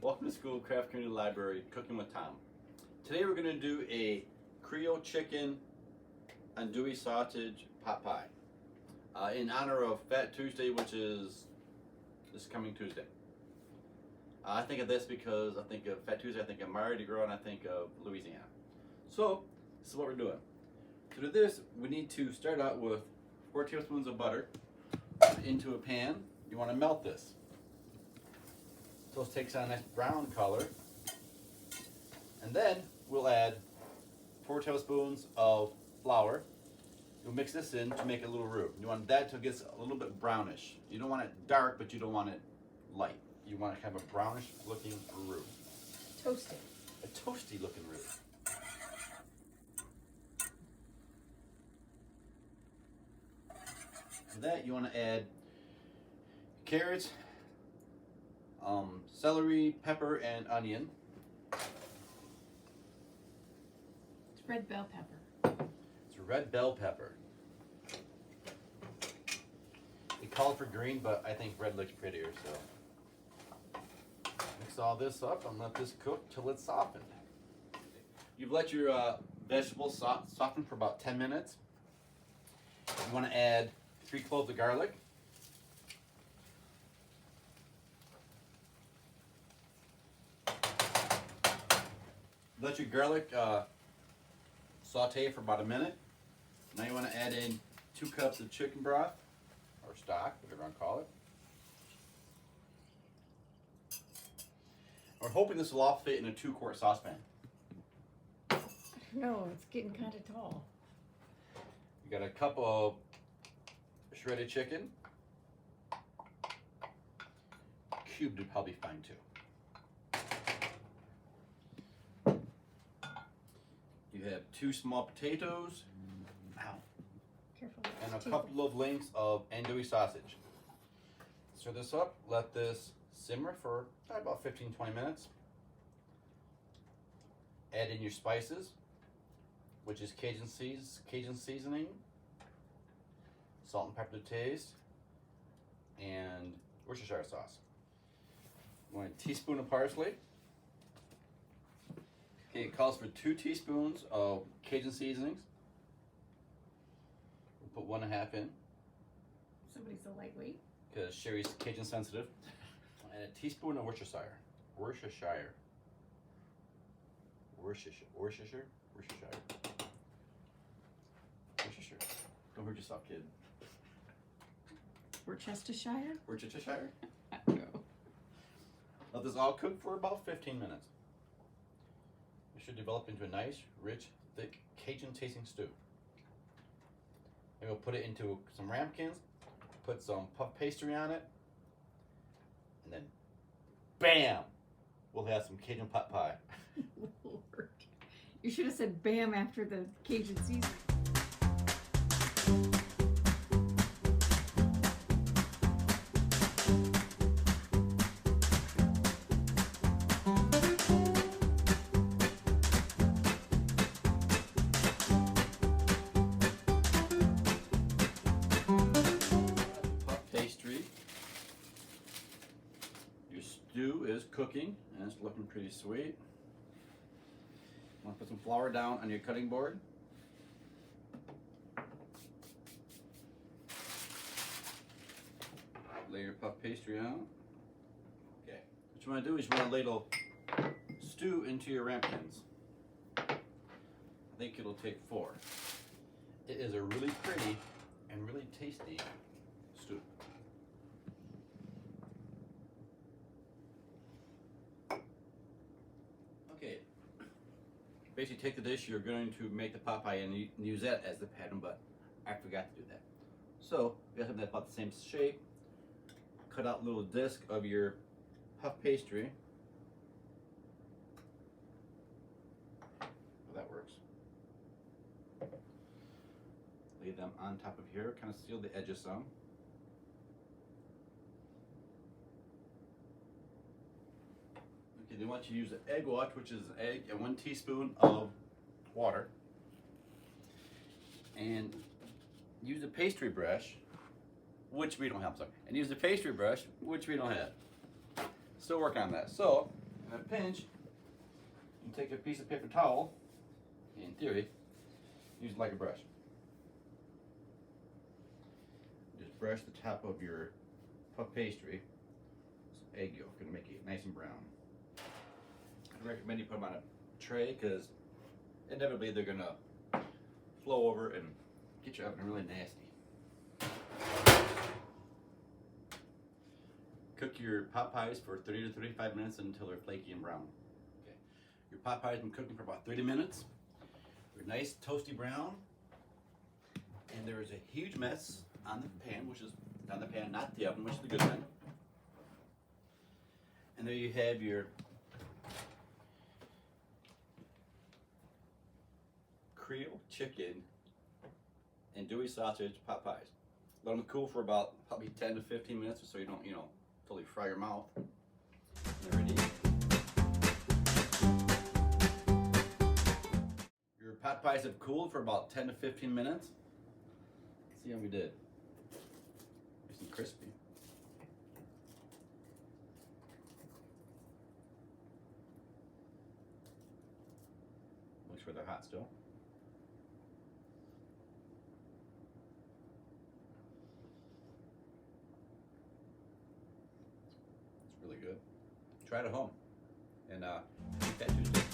Welcome to School Craft Community Library, Cooking with Tom. Today we're going to do a Creole chicken andouille sausage pot pie in honor of Fat Tuesday, which is this coming Tuesday. I think of this because I think of Fat Tuesday, I think of Mardi Gras, and I think of Louisiana. So this is what we're doing. To do this, we need to start out with 4 tablespoons of butter into a pan. You want to melt this. So it takes on a nice brown color. And then we'll add 4 tablespoons of flour. You'll mix this in to make a little roux. You want that to get a little bit brownish. You don't want it dark, but you don't want it light. You want to have a brownish looking roux. Toasty. A toasty looking roux. For that, you want to add carrots, celery, pepper, and onion. It's red bell pepper. It's a red bell pepper. We call it for green, but I think red looks prettier, so. Mix all this up and let this cook till it's softened. You've let your vegetables soften for about 10 minutes. You want to add 3 cloves of garlic. Let your garlic saute for about a minute. Now you want to add in 2 cups of chicken broth, or stock, whatever you want to call it. We're hoping this will all fit in a 2-quart saucepan. No, it's getting kind of tall. You got a cup of shredded chicken. Cubed would probably be fine too. You have 2 small potatoes. Ow. Careful. And a couple of links of andouille sausage. Stir this up, let this simmer for about 15-20 minutes. Add in your spices, which is Cajun seasoning, salt and pepper to taste, and Worcestershire sauce. 1 teaspoon of parsley. Okay, it calls for 2 teaspoons of Cajun seasonings. We'll put 1.5 in. Somebody's so lightweight. Because Sherry's Cajun sensitive. And a teaspoon of Worcestershire. Worcestershire. Don't hurt yourself, kid. Worcestershire? Worcestershire. No. Let this all cook for about 15 minutes. It should develop into a nice, rich, thick, Cajun tasting stew. And we'll put it into some ramekins, put some puff pastry on it, and then bam! We'll have some Cajun pot pie. Lord. You should have said bam after the Cajun seasoning. Stew is cooking and it's looking pretty sweet. I'm going to put some flour down on your cutting board. Lay your puff pastry on. Okay. What you want to do is you want to ladle stew into your ramekins. I think it'll take 4. It is a really pretty and really tasty stew. Basically take the dish you're going to make the pot pie and use that as the pattern, but I forgot to do that. So you have something that's about the same shape. Cut out a little disc of your puff pastry. Well, that works. Lay them on top of here, kind of seal the edges some. Okay, they want you to use an egg wash, which is an egg and 1 teaspoon of water. And use a pastry brush, which we don't have, sorry. And use a pastry brush, which we don't have. Still working on that. So, In a pinch, you take a piece of paper towel, in theory, use it like a brush. Just brush the top of your puff pastry. Some egg yolk, gonna make it nice and brown. I recommend you put them on a tray because inevitably they're gonna flow over and get your oven really nasty. Cook your pot pies for 30 to 35 minutes until they're flaky and brown. Okay. Your pot pies have been cooking for about 30 minutes. They're nice toasty brown. And there is a huge mess on the pan, not the oven, which is the good thing. And there you have your Creole chicken andouille sausage pot pies. Let them cool for about probably 10 to 15 minutes so you don't, totally fry your mouth. They're ready. Your pot pies have cooled for about 10 to 15 minutes. Let's see how we did. Nice and crispy. Make sure they're hot still. It's really good. Try it at home. And eat that Tuesday.